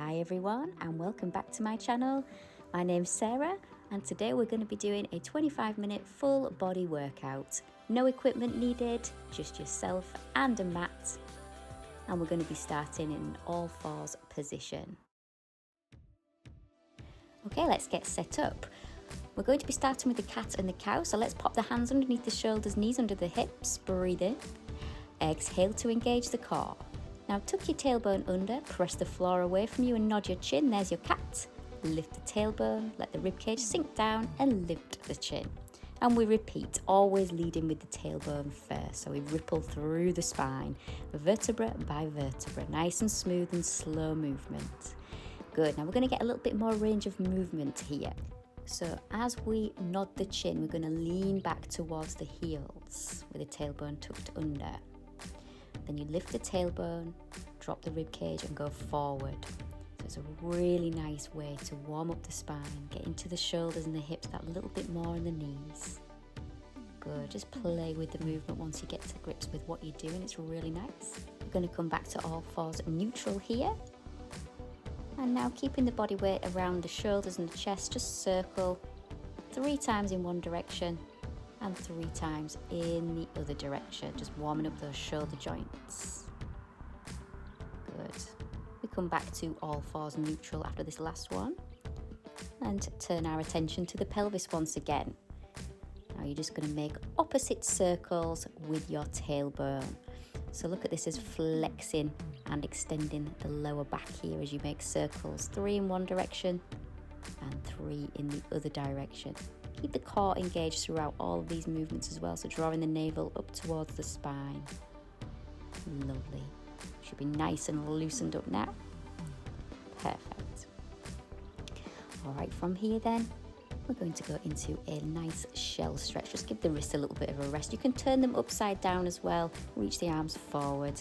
Hi everyone and welcome back to my channel. My name's Sarah and today we're going to be doing a 25-minute full body workout. No equipment needed, just yourself and a mat. And we're going to be starting in an all fours position. Okay, let's get set up. We're going to be starting with the cat and the cow, so let's pop the hands underneath the shoulders, knees under the hips, breathe in. Exhale to engage the core. Now tuck your tailbone under, press the floor away from you and nod your chin. There's your cat. Lift the tailbone, let the ribcage sink down and lift the chin. And we repeat, always leading with the tailbone first. So we ripple through the spine, vertebra by vertebra, nice and smooth and slow movement. Good, now we're going to get a little bit more range of movement here. So as we nod the chin, we're going to lean back towards the heels with the tailbone tucked under. Then you lift the tailbone, drop the ribcage and go forward. So it's a really nice way to warm up the spine, get into the shoulders and the hips that little bit more in the knees. Good, just play with the movement once you get to grips with what you're doing, it's really nice. We're going to come back to all fours neutral here. And now keeping the body weight around the shoulders and the chest, just circle 3 times in one direction and 3 times in the other direction, just warming up those shoulder joints. Good. We come back to all fours neutral after this last one and turn our attention to the pelvis once again. Now you're just going to make opposite circles with your tailbone. So look at this as flexing and extending the lower back here as you make circles, 3 in one direction and 3 in the other direction. Keep the core engaged throughout all of these movements as well, so drawing the navel up towards the spine. Lovely. Should be nice and loosened up now. Perfect. All right, from here then, we're going to go into a nice shell stretch. Just give the wrists a little bit of a rest. You can turn them upside down as well. Reach the arms forward.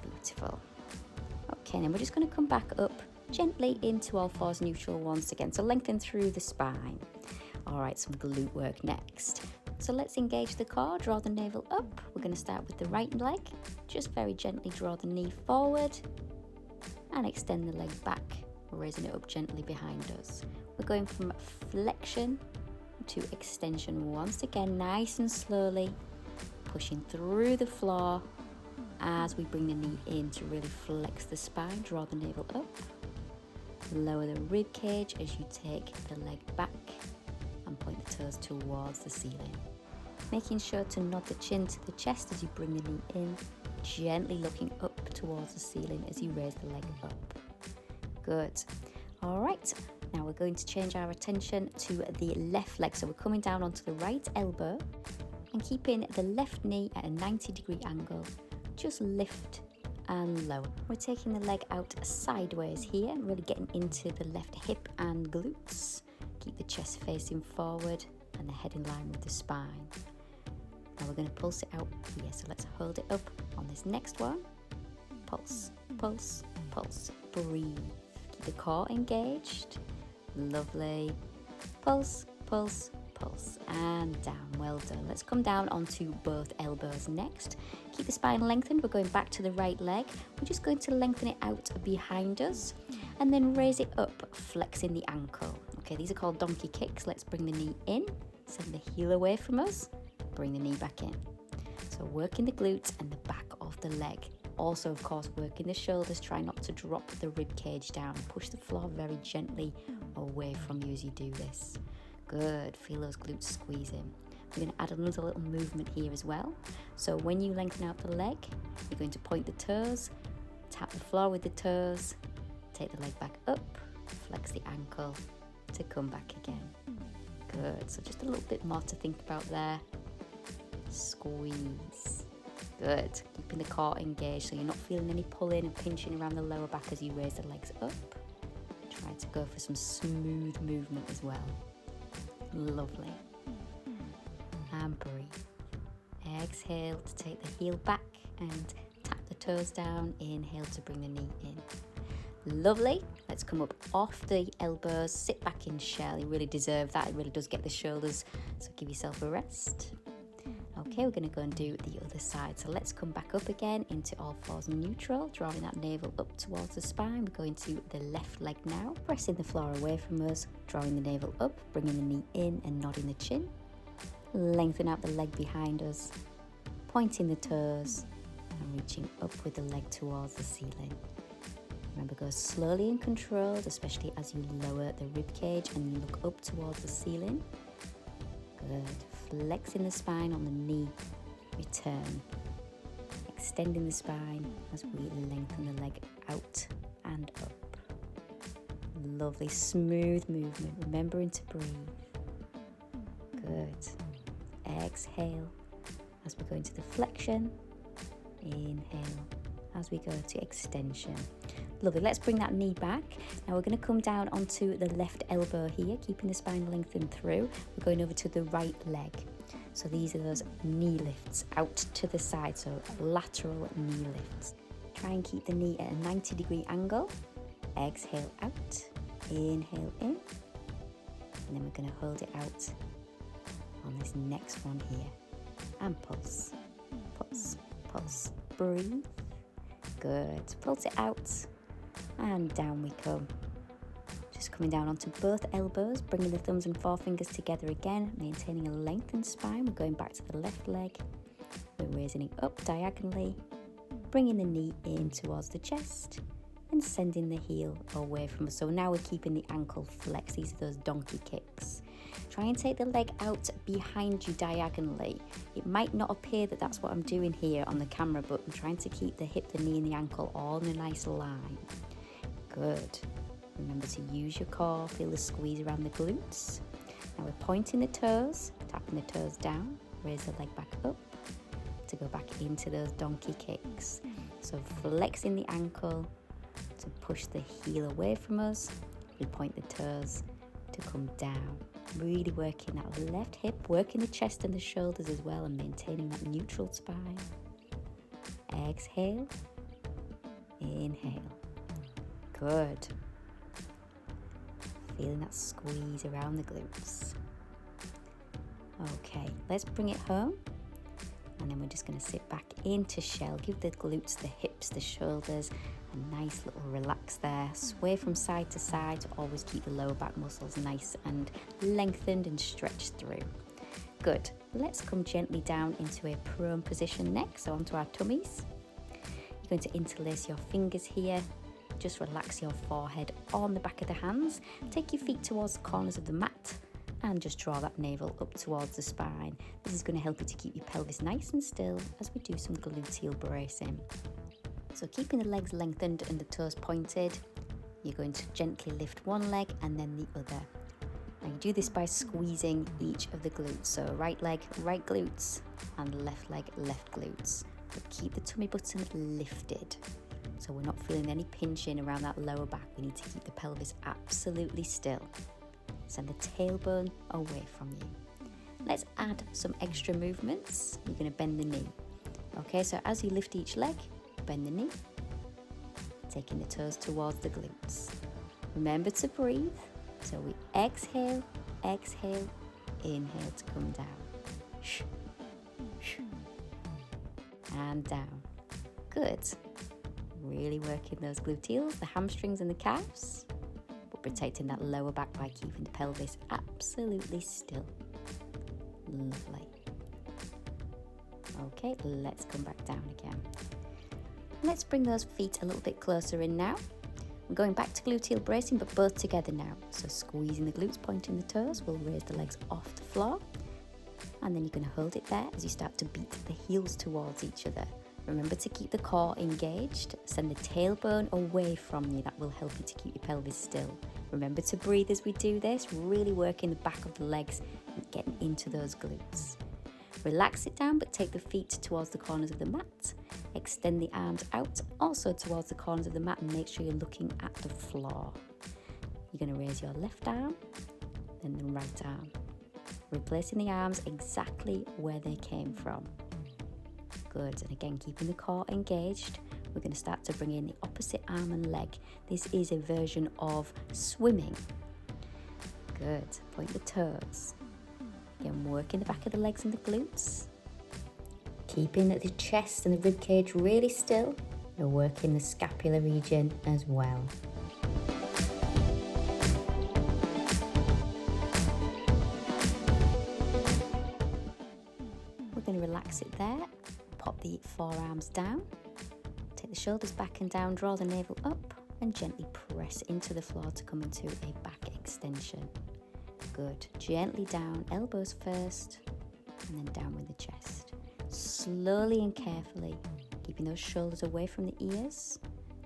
Beautiful. Okay, then we're just going to come back up gently into all fours neutral once again. So lengthen through the spine. All right, some glute work next. So let's engage the core, draw the navel up. We're going to start with the right leg. Just very gently draw the knee forward and extend the leg back, raising it up gently behind us. We're going from flexion to extension once again, nice and slowly, pushing through the floor as we bring the knee in to really flex the spine, draw the navel up, lower the rib cage as you take the leg back and point the toes towards the ceiling. Making sure to nod the chin to the chest as you bring the knee in, gently looking up towards the ceiling as you raise the leg up. Good. All right, now we're going to change our attention to the left leg. So we're coming down onto the right elbow and keeping the left knee at a 90-degree angle. Just lift and lower. We're taking the leg out sideways here, really getting into the left hip and glutes. Keep the chest facing forward and the head in line with the spine. Now we're going to pulse it out here, so let's hold it up on this next one. Pulse, pulse, pulse. Breathe. Keep the core engaged. Lovely. Pulse, pulse, pulse. And down. Well done. Let's come down onto both elbows next. Keep the spine lengthened. We're going back to the right leg. We're just going to lengthen it out behind us and then raise it up, flexing the ankle. Okay, these are called donkey kicks. Let's bring the knee in, send the heel away from us, bring the knee back in. So working the glutes and the back of the leg. Also, of course, working the shoulders. Try not to drop the rib cage down. Push the floor very gently away from you as you do this. Good, feel those glutes squeezing. We're going to add another little movement here as well. So when you lengthen out the leg, you're going to point the toes, tap the floor with the toes, take the leg back up, flex the ankle to come back again. Good, so just a little bit more to think about there. Squeeze. Good, keeping the core engaged so you're not feeling any pulling and pinching around the lower back as you raise the legs up. Try to go for some smooth movement as well. Lovely. And breathe. Exhale to take the heel back and tap the toes down. Inhale to bring the knee in. Lovely. Let's come up off the elbows, sit back in shell. You really deserve that. It really does get the shoulders, so give yourself a rest. Okay, we're going to go and do the other side. So let's come back up again into all fours neutral, drawing that navel up towards the spine. We're going to the left leg now, pressing the floor away from us, drawing the navel up, bringing the knee in and nodding the chin. Lengthen out the leg behind us, pointing the toes and reaching up with the leg towards the ceiling. Remember, go slowly and controlled, especially as you lower the rib cage and you look up towards the ceiling. Good. Flexing the spine on the knee. Return. Extending the spine as we lengthen the leg out and up. Lovely, smooth movement. Remembering to breathe. Good. Exhale as we go into the flexion. Inhale as we go to extension. Lovely, let's bring that knee back. Now we're going to come down onto the left elbow here, keeping the spine lengthened through. We're going over to the right leg. So these are those knee lifts out to the side, so lateral knee lifts. Try and keep the knee at a 90-degree angle. Exhale out, inhale in, and then we're going to hold it out on this next one here. And pulse, pulse, pulse, breathe. Good, pulse it out. And down we come. Just coming down onto both elbows, bringing the thumbs and forefingers together again, maintaining a lengthened spine. We're going back to the left leg. We're raising it up diagonally, bringing the knee in towards the chest and sending the heel away from us. So now we're keeping the ankle flexed. These are those donkey kicks. Try and take the leg out behind you diagonally. It might not appear that that's what I'm doing here on the camera, but I'm trying to keep the hip, the knee and the ankle all in a nice line. Good. Remember to use your core, feel the squeeze around the glutes. Now we're pointing the toes, tapping the toes down, raise the leg back up to go back into those donkey kicks. So flexing the ankle to push the heel away from us. We point the toes to come down. Really working that left hip, working the chest and the shoulders as well, and maintaining that neutral spine. Exhale, inhale. Good. Feeling that squeeze around the glutes. Okay, let's bring it home. And then we're just going to sit back into shell. Give the glutes, the hips, the shoulders a nice little relax there. Sway from side to side to always keep the lower back muscles nice and lengthened and stretched through. Good. Let's come gently down into a prone position next, so onto our tummies. You're going to interlace your fingers here. Just relax your forehead on the back of the hands. Take your feet towards the corners of the mat and just draw that navel up towards the spine. This is going to help you to keep your pelvis nice and still as we do some gluteal bracing. So keeping the legs lengthened and the toes pointed, you're going to gently lift one leg and then the other. Now you do this by squeezing each of the glutes. So right leg, right glutes, and left leg, left glutes. But keep the tummy button lifted. So we're not feeling any pinching around that lower back. We need to keep the pelvis absolutely still. Send the tailbone away from you. Let's add some extra movements. You're going to bend the knee. Okay, so as you lift each leg, bend the knee, taking the toes towards the glutes. Remember to breathe. So we exhale, exhale, inhale to come down. And down. Good. Really working those gluteals, the hamstrings and the calves, but protecting that lower back by keeping the pelvis absolutely still. Lovely. Okay, let's come back down again. Let's bring those feet a little bit closer in now. We're going back to gluteal bracing, but both together now. So squeezing the glutes, pointing the toes, we'll raise the legs off the floor. And then you're going to hold it there as you start to beat the heels towards each other. Remember to keep the core engaged. Send the tailbone away from you. That will help you to keep your pelvis still. Remember to breathe as we do this. Really working the back of the legs and getting into those glutes. Relax it down, but take the feet towards the corners of the mat. Extend the arms out, also towards the corners of the mat, and make sure you're looking at the floor. You're going to raise your left arm, then the right arm. Replacing the arms exactly where they came from. Good, and again, keeping the core engaged. We're going to start to bring in the opposite arm and leg. This is a version of swimming. Good, point the toes. Again, working the back of the legs and the glutes. Keeping the chest and the rib cage really still. We're working the scapular region as well. We're going to relax it there. Pop the forearms down. Take the shoulders back and down, draw the navel up and gently press into the floor to come into a back extension. Good. Gently down, elbows first, and then down with the chest. Slowly and carefully, keeping those shoulders away from the ears.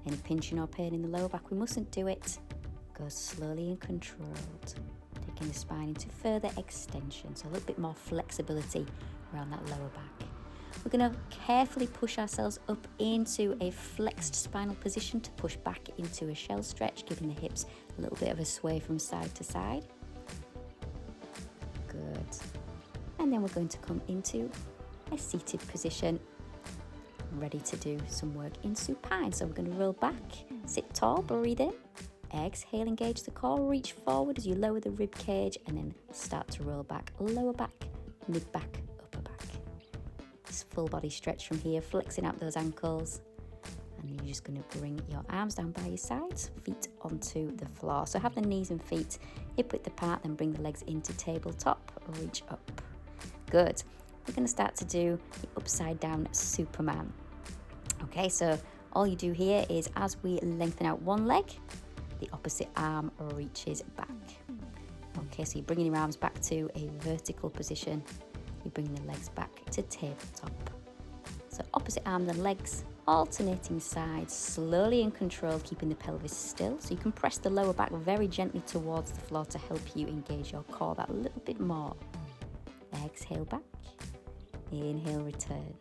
Any pinching or pain in the lower back, we mustn't do it. Go slowly and controlled, taking the spine into further extension, so a little bit more flexibility around that lower back. We're going to carefully push ourselves up into a flexed spinal position to push back into a shell stretch, giving the hips a little bit of a sway from side to side. Good. And then we're going to come into a seated position, ready to do some work in supine. So we're going to roll back, sit tall, breathe in, exhale, engage the core, reach forward as you lower the rib cage and then start to roll back, lower back, mid back, upper back. This full body stretch from here, flexing out those ankles. And you're just going to bring your arms down by your sides, feet onto the floor. So have the knees and feet hip width apart, then bring the legs into tabletop, reach up. Good. We're going to start to do the upside down Superman. Okay, so all you do here is as we lengthen out one leg, the opposite arm reaches back. Okay, so you're bringing your arms back to a vertical position. You bring the legs back to tabletop. So opposite arm, the legs, alternating sides, slowly and controlled, keeping the pelvis still. So you can press the lower back very gently towards the floor to help you engage your core that little bit more. Exhale back, inhale, return.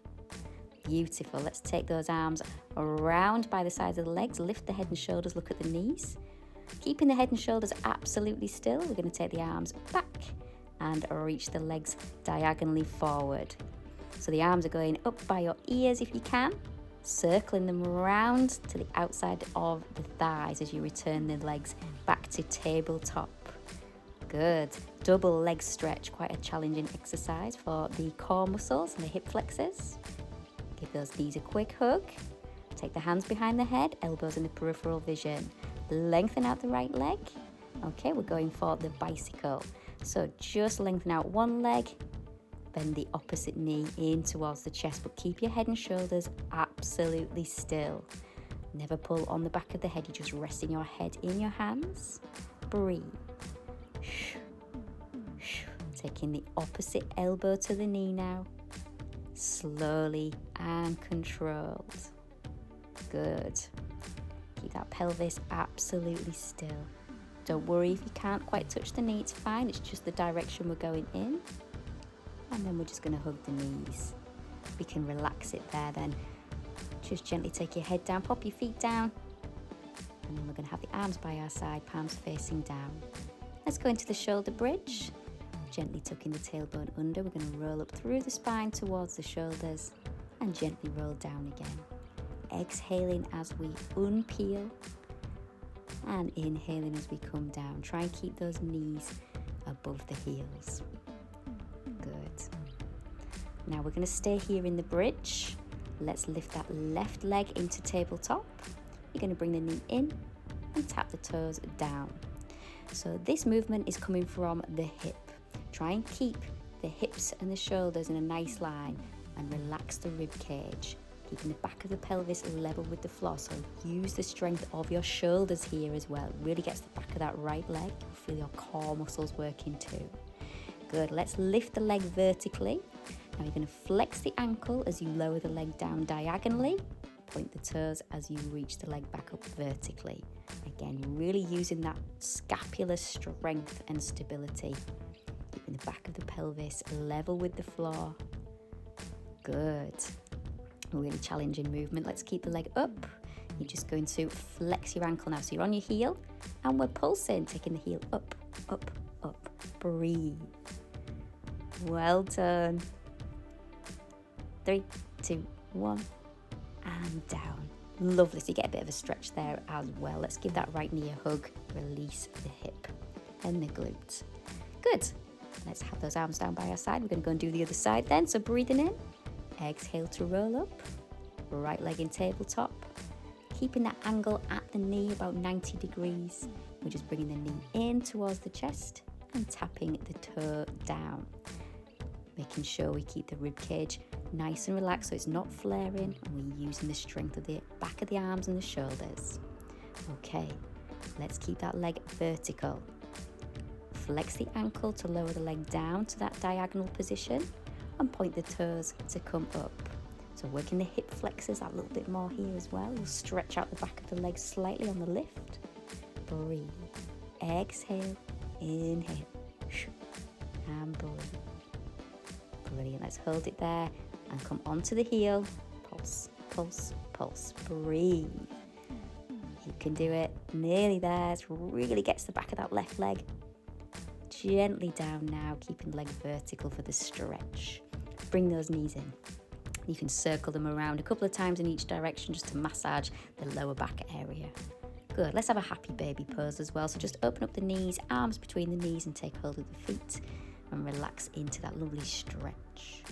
Beautiful. Let's take those arms around by the sides of the legs, lift the head and shoulders, look at the knees. Keeping the head and shoulders absolutely still, we're going to take the arms back and reach the legs diagonally forward. So the arms are going up by your ears if you can, circling them around to the outside of the thighs as you return the legs back to tabletop. Good. Double leg stretch, quite a challenging exercise for the core muscles and the hip flexors. Give those knees a quick hug. Take the hands behind the head, elbows in the peripheral vision. Lengthen out the right leg. Okay, we're going for the bicycle. So just lengthen out one leg, bend the opposite knee in towards the chest, but keep your head and shoulders absolutely still. Never pull on the back of the head, you're just resting your head in your hands. Breathe. Taking the opposite elbow to the knee now, slowly and controlled. Good. Keep that pelvis absolutely still. Don't worry if you can't quite touch the knee, it's fine, it's just the direction we're going in. And then we're just going to hug the knees. We can relax it there then. Just gently take your head down, pop your feet down. And then we're going to have the arms by our side, palms facing down. Let's go into the shoulder bridge. Gently tucking the tailbone under, we're going to roll up through the spine towards the shoulders and gently roll down again. Exhaling as we unpeel and inhaling as we come down. Try and keep those knees above the heels. Good. Now we're going to stay here in the bridge. Let's lift that left leg into tabletop. You're going to bring the knee in and tap the toes down. So this movement is coming from the hip. Try and keep the hips and the shoulders in a nice line and relax the rib cage, keeping the back of the pelvis level with the floor. So use the strength of your shoulders here as well. It really gets the back of that right leg. Feel your core muscles working too. Good. Let's lift the leg vertically. Now you're going to flex the ankle as you lower the leg down diagonally. Point the toes as you reach the leg back up vertically. Again, really using that scapular strength and stability. Keeping the back of the pelvis level with the floor. Good. Really challenging movement. Let's keep the leg up. You're just going to flex your ankle now. So you're on your heel and we're pulsing, taking the heel up, up, up. Breathe. Well done. 3, 2, 1. And down. Lovely. So you get a bit of a stretch there as well. Let's give that right knee a hug. Release the hip and the glutes. Good. Let's have those arms down by our side. We're going to go and do the other side then. So breathing in, Exhale to roll up. Right leg in tabletop. Keeping that angle at the knee about 90 degrees. We're just bringing the knee in towards the chest and tapping the toe down. Making sure we keep the rib cage nice and relaxed so it's not flaring, and we're using the strength of the back of the arms and the shoulders. Okay, let's keep that leg vertical. Flex the ankle to lower the leg down to that diagonal position and point the toes to come up. So working the hip flexors a little bit more here as well. We'll stretch out the back of the leg slightly on the lift. Breathe. Exhale. Inhale. And breathe. Brilliant. Let's hold it there and come onto the heel. Pulse, pulse, pulse. Breathe. You can do it. Nearly there. It really gets the back of that left leg. Gently down now, keeping the leg vertical for the stretch. Bring those knees in. You can circle them around a couple of times in each direction just to massage the lower back area. Good, let's have a happy baby pose as well. So just open up the knees, arms between the knees and take hold of the feet and relax into that lovely stretch.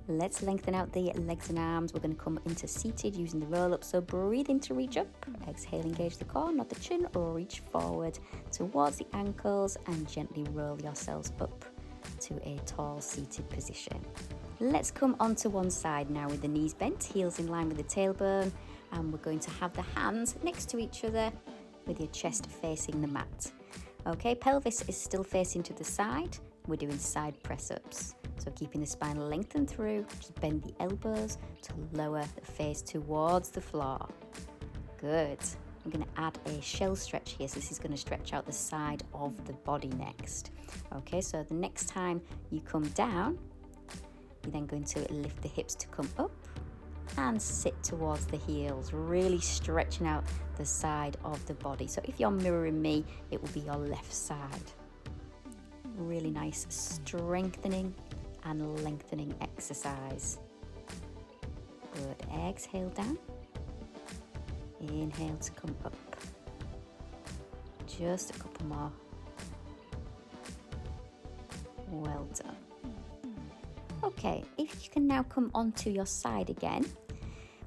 Let's lengthen out the legs and arms. We're going to come into seated using the roll up. So breathe in to reach up. Exhale, engage the core, not the chin, or reach forward towards the ankles and gently roll yourselves up to a tall seated position. Let's come onto one side now with the knees bent, heels in line with the tailbone, and we're going to have the hands next to each other with your chest facing the mat. Okay, pelvis is still facing to the side. We're doing side press-ups. So keeping the spine lengthened through, just bend the elbows to lower the face towards the floor. Good. I'm going to add a shell stretch here, so this is going to stretch out the side of the body next. Okay, so the next time you come down, you're then going to lift the hips to come up and sit towards the heels, really stretching out the side of the body. So if you're mirroring me, it will be your left side. Really nice strengthening and lengthening exercise. Good. Exhale down. Inhale to come up. Just a couple more. Well done. Okay, if you can now come onto your side again,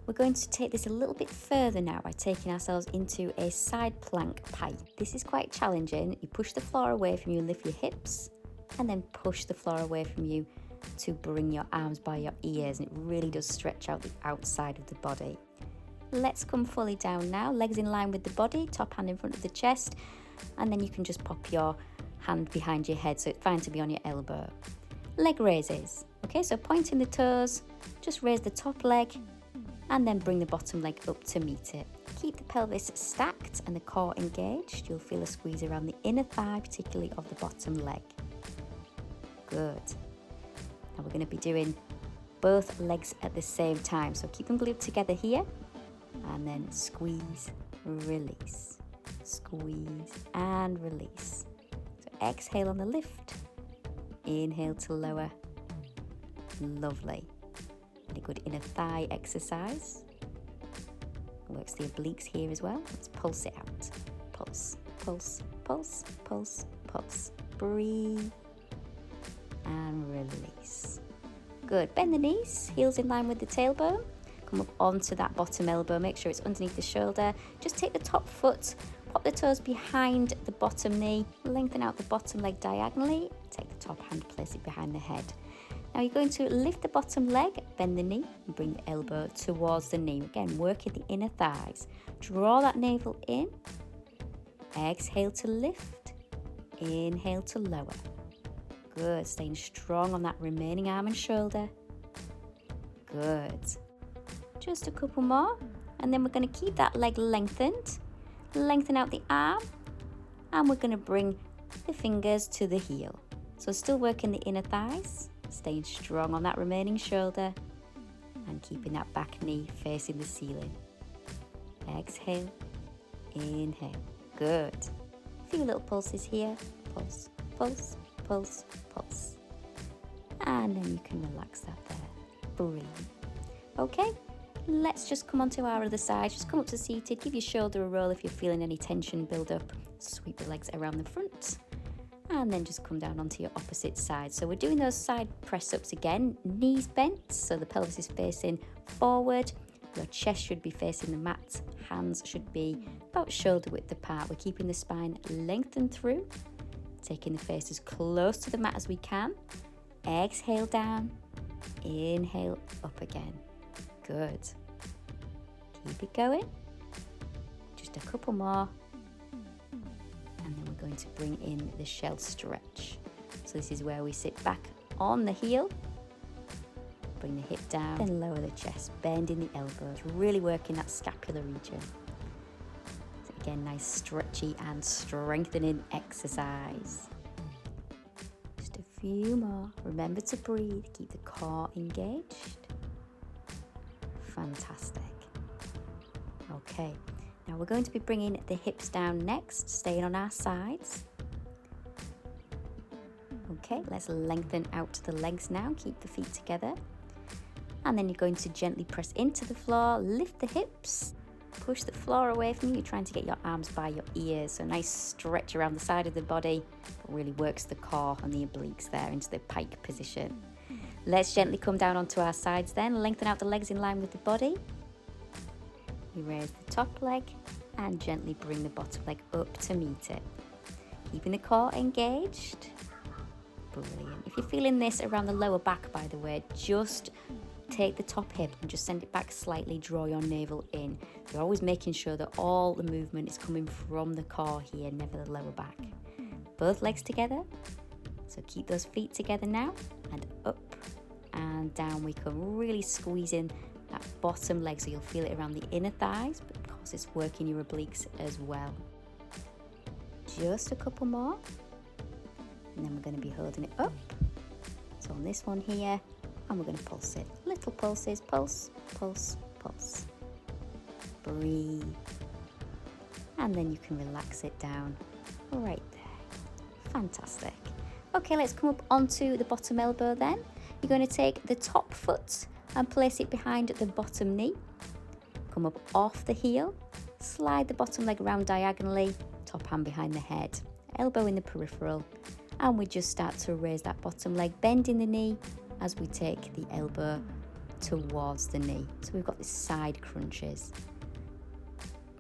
we're going to take this a little bit further now by taking ourselves into a side plank pike. This is quite challenging. You push the floor away from you, lift your hips, and then push the floor away from you to bring your arms by your ears, and it really does stretch out the outside of the body. Let's come fully down now, legs in line with the body, top hand in front of the chest, and then you can just pop your hand behind your head, so it's fine to be on your elbow. Leg raises. Okay, so pointing the toes, just raise the top leg and then bring the bottom leg up to meet it. Keep the pelvis stacked and the core engaged. You'll feel a squeeze around the inner thigh, particularly of the bottom leg. Good. Now we're going to be doing both legs at the same time. So keep them glued together here and then squeeze, release, squeeze and release. So exhale on the lift, inhale to lower. Lovely. Really good inner thigh exercise. Works the obliques here as well. Let's pulse it out. Pulse, pulse, pulse, pulse, pulse. Breathe and release. Good. Bend the knees, heels in line with the tailbone. Come up onto that bottom elbow. Make sure it's underneath the shoulder. Just take the top foot, pop the toes behind the bottom knee, lengthen out the bottom leg diagonally. Take the top hand, place it behind the head. Now you're going to lift the bottom leg, bend the knee, and bring the elbow towards the knee. Again, working the inner thighs. Draw that navel in. Exhale to lift. Inhale to lower. Good. Staying strong on that remaining arm and shoulder. Good. Just a couple more. And then we're going to keep that leg lengthened. Lengthen out the arm. And we're going to bring the fingers to the heel. So still working the inner thighs. Staying strong on that remaining shoulder and keeping that back knee facing the ceiling. Exhale, inhale. Good. A few little pulses here. Pulse, pulse, pulse, pulse. And then you can relax that there. Brilliant. Okay, let's just come onto our other side. Just come up to seated. Give your shoulder a roll if you're feeling any tension build up. Sweep the legs around the front. And then just come down onto your opposite side. So we're doing those side press ups again, knees bent, so the pelvis is facing forward. Your chest should be facing the mat, hands should be about shoulder width apart. We're keeping the spine lengthened through, taking the face as close to the mat as we can. Exhale down, inhale up again. Good. Keep it going. Just a couple more. And then we're going to bring in the shell stretch. So this is where we sit back on the heel. Bring the hip down, then lower the chest, bending the elbows, really working that scapular region. So again, nice stretchy and strengthening exercise. Just a few more. Remember to breathe, keep the core engaged. Fantastic. Okay, now we're going to be bringing the hips down next, staying on our sides. Okay, let's lengthen out the legs now, keep the feet together. And then you're going to gently press into the floor, lift the hips, push the floor away from you. You're trying to get your arms by your ears. So nice stretch around the side of the body. That really works the core and the obliques there into the pike position. Let's gently come down onto our sides then. Lengthen out the legs in line with the body. We raise the top leg and gently bring the bottom leg up to meet it. Keeping the core engaged. Brilliant. If you're feeling this around the lower back, by the way, just take the top hip and just send it back slightly, draw your navel in. You're always making sure that all the movement is coming from the core here, never the lower back. Both legs together. So keep those feet together now, and up and down we come, really squeezing that bottom leg so you'll feel it around the inner thighs, but of course it's working your obliques as well. Just a couple more. And then we're going to be holding it up. So on this one here, and we're going to pulse it. Little pulses, pulse, pulse, pulse. Breathe. And then you can relax it down right there. Fantastic. Okay, let's come up onto the bottom elbow then. You're going to take the top foot and place it behind the bottom knee. Come up off the heel. Slide the bottom leg round diagonally. Top hand behind the head. Elbow in the peripheral. And we just start to raise that bottom leg, bending the knee as we take the elbow towards the knee. So we've got this side crunches.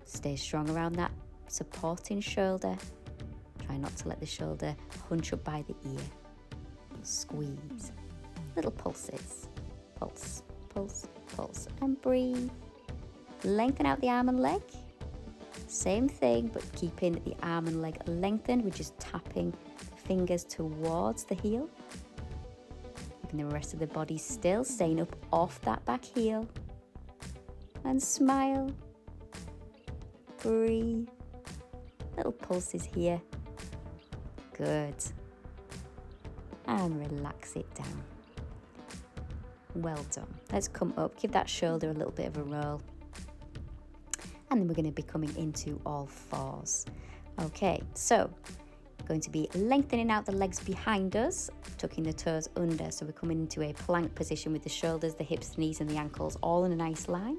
Stay strong around that supporting shoulder. Try not to let the shoulder hunch up by the ear. Squeeze. Little pulses. Pulse, pulse, pulse. And breathe. Lengthen out the arm and leg. Same thing, but keeping the arm and leg lengthened. We're just tapping fingers towards the heel. Keeping the rest of the body still, staying up off that back heel. And smile. Breathe. Little pulses here. Good. And relax it down. Well done. Let's come up, give that shoulder a little bit of a roll. And then we're going to be coming into all fours. Okay, so going to be lengthening out the legs behind us, tucking the toes under. So we're coming into a plank position with the shoulders, the hips, the knees and the ankles all in a nice line.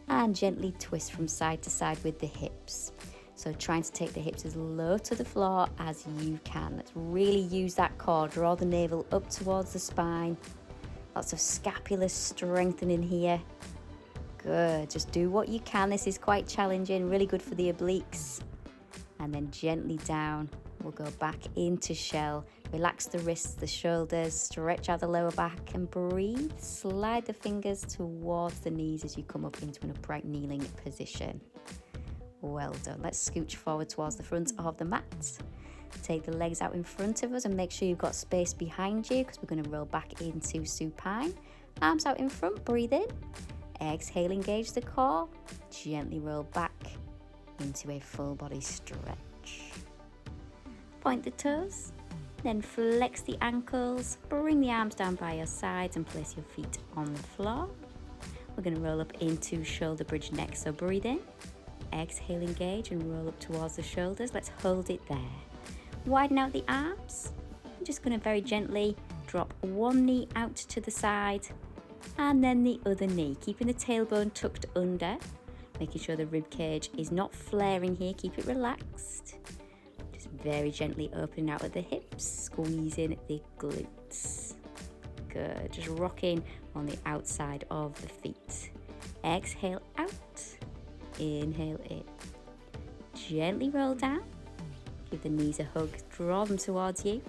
And gently twist from side to side with the hips. So trying to take the hips as low to the floor as you can. Let's really use that core. Draw the navel up towards the spine. Lots of scapular strengthening here. Good. Just do what you can. This is quite challenging. Really good for the obliques. And then gently down. We'll go back into shell. Relax the wrists, the shoulders. Stretch out the lower back and breathe. Slide the fingers towards the knees as you come up into an upright kneeling position. Well done. Let's scooch forward towards the front of the mat. Take the legs out in front of us and make sure you've got space behind you because we're going to roll back into supine. Arms out in front, breathe in. Exhale, engage the core. Gently roll back into a full body stretch. Point the toes, then flex the ankles. Bring the arms down by your sides and place your feet on the floor. We're going to roll up into shoulder bridge next, so breathe in. Exhale, engage and roll up towards the shoulders. Let's hold it there. Widen out the arms. I'm just going to very gently drop one knee out to the side and then the other knee, keeping the tailbone tucked under, making sure the rib cage is not flaring here. Keep it relaxed. Just Very gently opening out at the hips, squeezing the glutes. Good, just rocking on the outside of the feet. Exhale out, inhale in. Gently roll down, give the knees a hug, draw them towards you,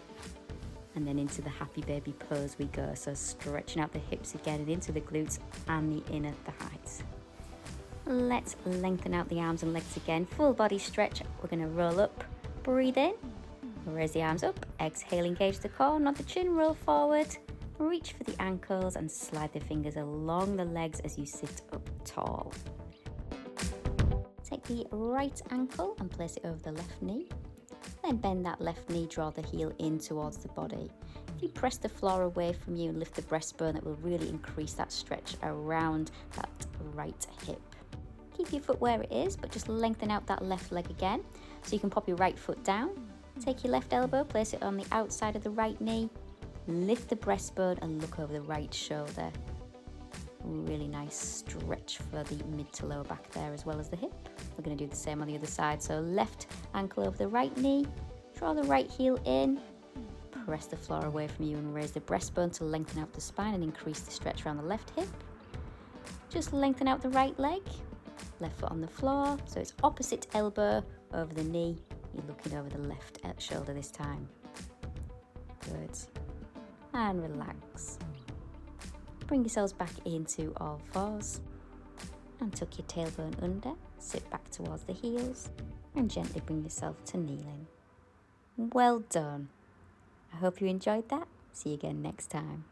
and then into the happy baby pose we go. So stretching out the hips again and into the glutes and the inner thighs. Let's lengthen out the arms and legs again. Full body stretch. We're going to roll up, breathe in, raise the arms up, exhale, engage the core, nod the chin, roll forward, reach for the ankles and slide the fingers along the legs as you sit up tall. Take the right ankle and place it over the left knee. Then bend that left knee, draw the heel in towards the body. If you press the floor away from you and lift the breastbone, that will really increase that stretch around that right hip. Keep your foot where it is, but just lengthen out that left leg again. So you can pop your right foot down, take your left elbow, place it on the outside of the right knee, lift the breastbone and look over the right shoulder. Really nice stretch for the mid to lower back there as well as the hip. We're going to do the same on the other side. So left ankle over the right knee, draw the right heel in, press the floor away from you and raise the breastbone to lengthen out the spine and increase the stretch around the left hip. Just lengthen out the right leg, left foot on the floor, so it's opposite elbow over the knee. You're looking over the left shoulder this time. Good. And relax. Bring yourselves back into all fours and tuck your tailbone under, sit back towards the heels and gently bring yourself to kneeling. Well done. I hope you enjoyed that. See you again next time.